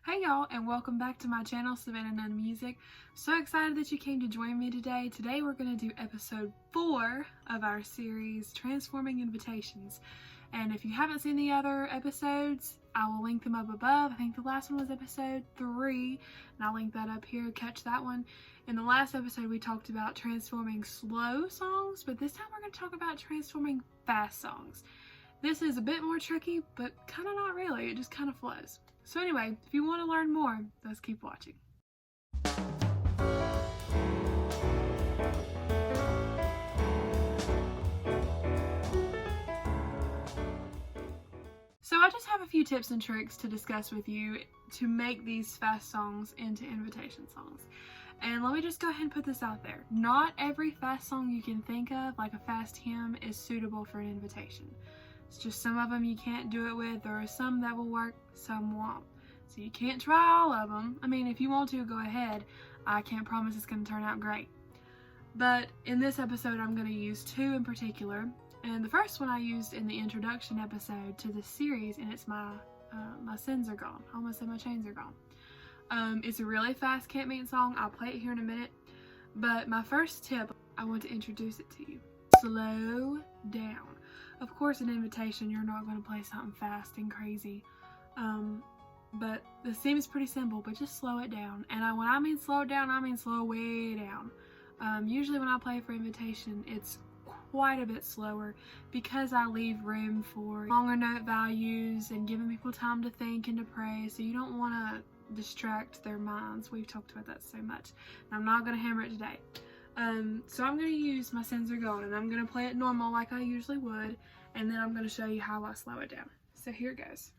Hey y'all, and welcome back to my channel, Savannah Nunn Music. So excited that you came to join me today. Today we're going to do episode 4 of our series, Transforming Invitations. And if you haven't seen the other episodes, I will link them up above. I think the last one was episode 3, and I'll link that up here. Catch that one. In the last episode, we talked about transforming slow songs, but this time we're going to talk about transforming fast songs. This is a bit more tricky, but kind of not really. It just kind of flows. So anyway, if you want to learn more, let's keep watching. So I just have a few tips and tricks to discuss with you to make these fast songs into invitation songs. And let me just go ahead and put this out there. Not every fast song you can think of, like a fast hymn, is suitable for an invitation. It's just some of them you can't do it with. There are some that will work, some won't. So you can't try all of them. I mean, if you want to, go ahead. I can't promise it's going to turn out great. But in this episode, I'm going to use 2 in particular. And the first one I used in the introduction episode to this series, and it's my sins are gone. I almost said my chains are gone. It's a really fast camp meeting song. I'll play it here in a minute. But my first tip, I want to introduce it to you. Slow down. Of course, an invitation, you're not going to play something fast and crazy. But the theme is pretty simple, but just slow it down. And when I mean slow it down, I mean slow way down. Usually when I play for invitation, it's quite a bit slower because I leave room for longer note values and giving people time to think and to pray. So you don't want to distract their minds. We've talked about that so much. And I'm not going to hammer it today. So I'm going to use My Sins Are Gone, and I'm going to play it normal like I usually would, and then I'm going to show you how I slow it down. So here it goes.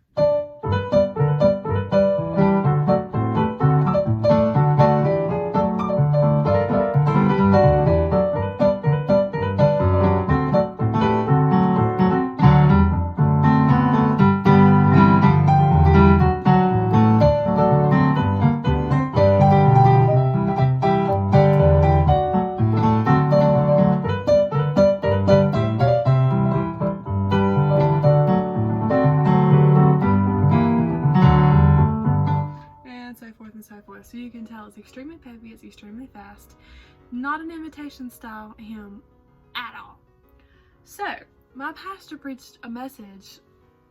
So you can tell it's extremely peppy, it's extremely fast, not an invitation style hymn at all. So my pastor preached a message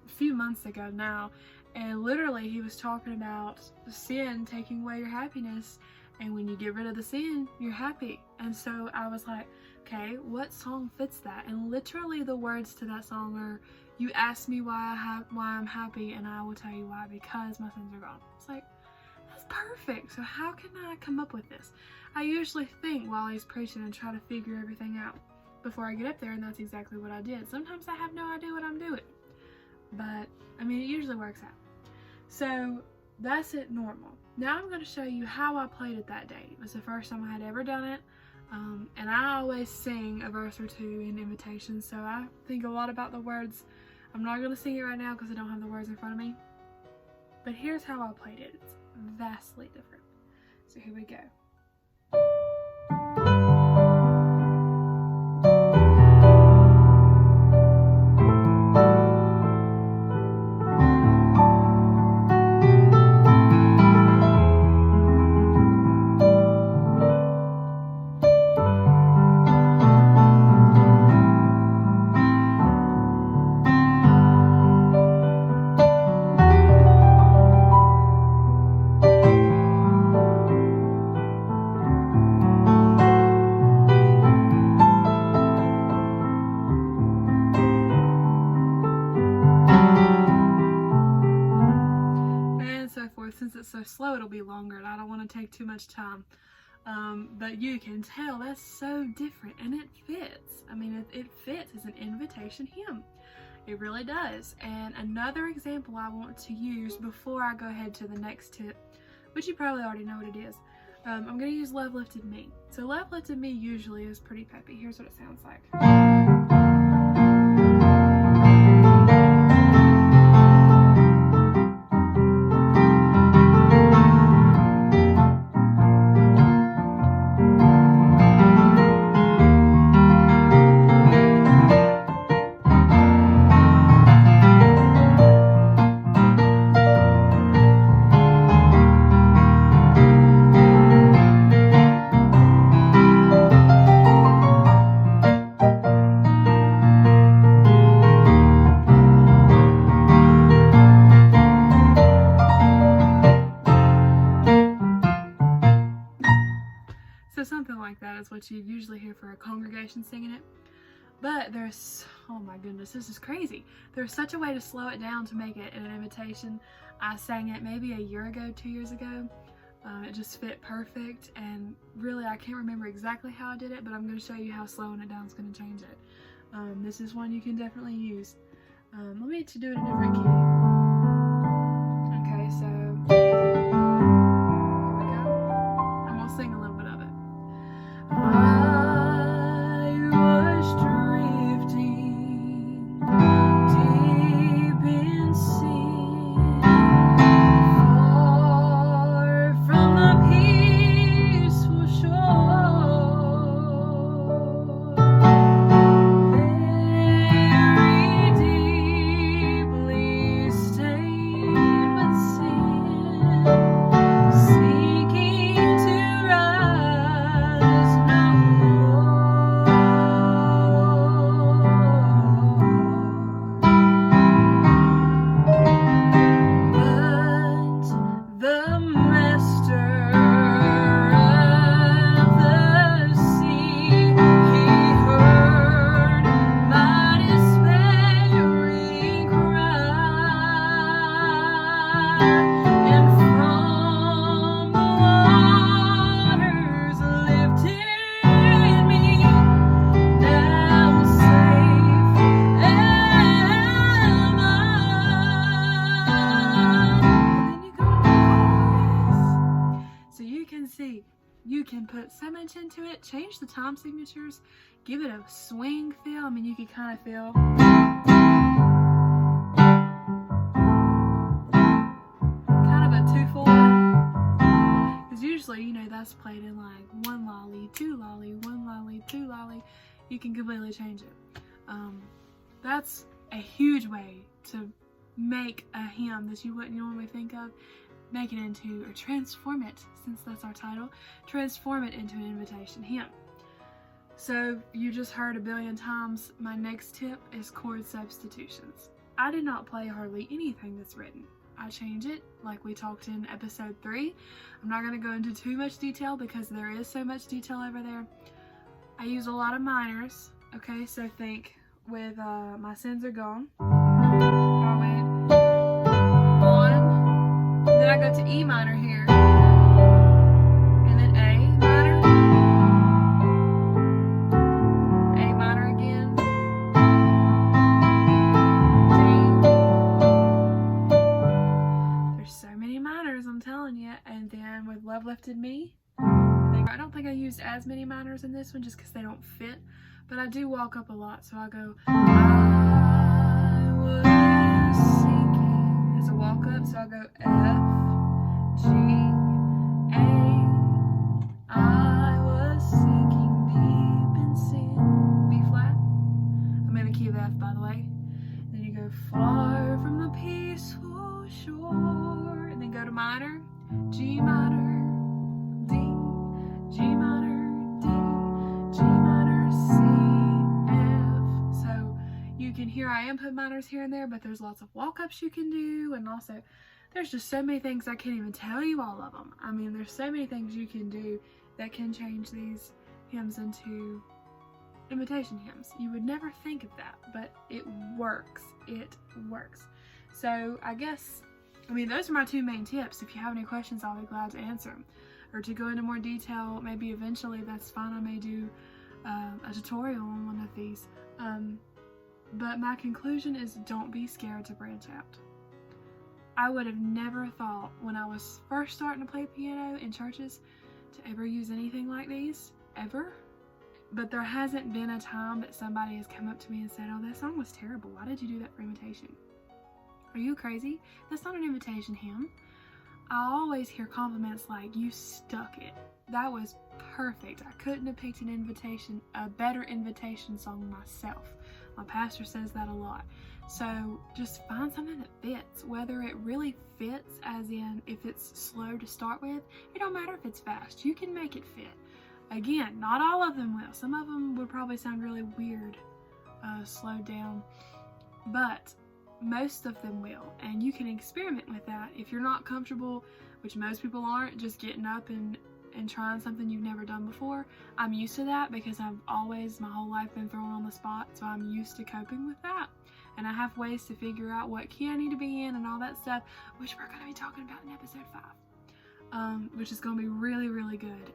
a few months ago now, and literally he was talking about sin taking away your happiness, and when you get rid of the sin, you're happy. And so I was like, okay, what song fits that? And literally the words to that song are, "You ask me why I'm happy, and I will tell you why, because my sins are gone." It's like, perfect. So how can I come up with this? I usually think while he's preaching and try to figure everything out before I get up there, and that's exactly what I did. Sometimes I have no idea what I'm doing, but I mean, it usually works out. So that's it normal. Now I'm going to show you how I played it that day. It was the first time I had ever done it, and I always sing a verse or 2 in invitations, so I think a lot about the words. I'm not going to sing it right now because I don't have the words in front of me, but here's how I played it. It's vastly different. So here we go. Since it's so slow, it'll be longer, and I don't want to take too much time. But you can tell that's so different, and it fits. I mean, it fits as an invitation hymn. It really does. And another example I want to use before I go ahead to the next tip, which you probably already know what it is. I'm going to use Love Lifted Me. So Love Lifted Me usually is pretty peppy. Here's what it sounds like. like that is what you usually hear for a congregation singing it. But there's, oh my goodness, this is crazy. There's such a way to slow it down to make it an invitation. I sang it maybe a year ago, 2 years ago. It just fit perfect, and really I can't remember exactly how I did it, but I'm going to show you how slowing it down is going to change it. This is one you can definitely use. Let me do it in a different key. Okay, so here we go. I'm going to sing a little bit of it. I was drifting deep in sin, far from the peaceful shore, very deeply stained with sin, seeking to rise no more. But the master of the sea, he heard my despairing cry, and from the waters lifted me, now safe am I. And then you go to the chorus. So you can see, you can put so much into it, change the time signatures, give it a swing feel. I mean, you can kind of feel kind of a 2/4, because usually, you know, that's played in like 1 lolly, 2 lolly, 1 lolly, 2 lolly. You can completely change it. That's a huge way to make a hymn that you wouldn't normally think of, make it into, or transform it, since that's our title, transform it into an invitation hymn. So you just heard a billion times, my next tip is chord substitutions. I do not play hardly anything that's written. I change it like we talked in episode 3. I'm not going to go into too much detail because there is so much detail over there. I use a lot of minors, okay, so think with My Sins Are Gone. I went 1, then I go to E minor here, and then A minor, A minor again, D. There's so many minors, I'm telling you. And then with Love Lifted Me, I don't think I used as many minors in this one just because they don't fit, but I do walk up a lot, so I go, I was sinking, there's a walk up, so I go F, G, A, I was sinking deep in sin, B flat, I'm in the key of F, by the way. Then you go far from the peaceful shore, and then go to minor, G minor, D, G minor, D, G minor, C, F. So you can hear I am put minors here and there, but there's lots of walk-ups you can do, and also there's just so many things, I can't even tell you all of them. I mean, there's so many things you can do that can change these hymns into invitation hymns. You would never think of that, but it works. It works. So I guess, I mean, those are my 2 main tips. If you have any questions, I'll be glad to answer them. Or to go into more detail, maybe eventually, that's fine. I may do a tutorial on one of these. But my conclusion is, don't be scared to branch out. I would have never thought when I was first starting to play piano in churches to ever use anything like these, ever. But there hasn't been a time that somebody has come up to me and said, oh, that song was terrible. Why did you do that for invitation? Are you crazy? That's not an invitation hymn. I always hear compliments like, you stuck it. That was perfect. I couldn't have picked a better invitation song myself. My pastor says that a lot. So just find something that fits, whether it really fits, as in if it's slow to start with. It don't matter if it's fast. You can make it fit. Again, not all of them will. Some of them would probably sound really weird, slowed down, but most of them will, and you can experiment with that. If you're not comfortable, which most people aren't, just getting up and and trying something you've never done before, I'm used to that because I've always, my whole life, been thrown on the spot, so I'm used to coping with that. And I have ways to figure out what key I need to be in and all that stuff, which we're going to be talking about in episode 5, which is going to be really, really good.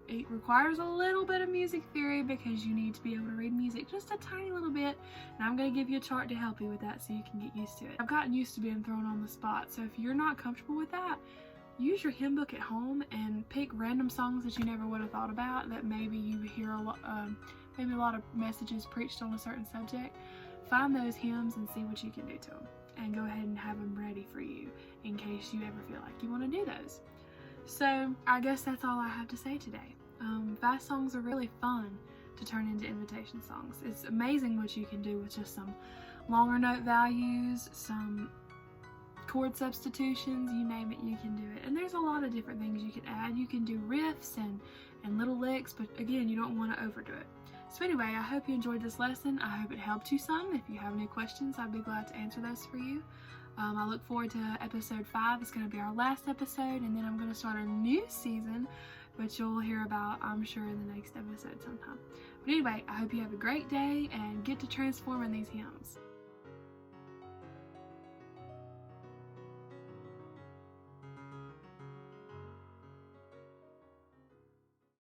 It requires a little bit of music theory because you need to be able to read music just a tiny little bit, and I'm going to give you a chart to help you with that so you can get used to it. I've gotten used to being thrown on the spot, so if you're not comfortable with that, use your hymn book at home and pick random songs that you never would have thought about, that maybe you hear maybe a lot of messages preached on a certain subject. Find those hymns and see what you can do to them, and go ahead and have them ready for you in case you ever feel like you want to do those. So I guess that's all I have to say today. Fast songs are really fun to turn into invitation songs. It's amazing what you can do with just some longer note values, some chord substitutions, you name it, you can do it. And there's a lot of different things you can add. You can do riffs and little licks, but again, you don't want to overdo it. So anyway, I hope you enjoyed this lesson. I hope it helped you some. If you have any questions, I'd be glad to answer those for you. I look forward to episode 5. It's going to be our last episode, and then I'm going to start a new season, which you'll hear about, I'm sure, in the next episode sometime. But anyway, I hope you have a great day and get to transforming these hymns.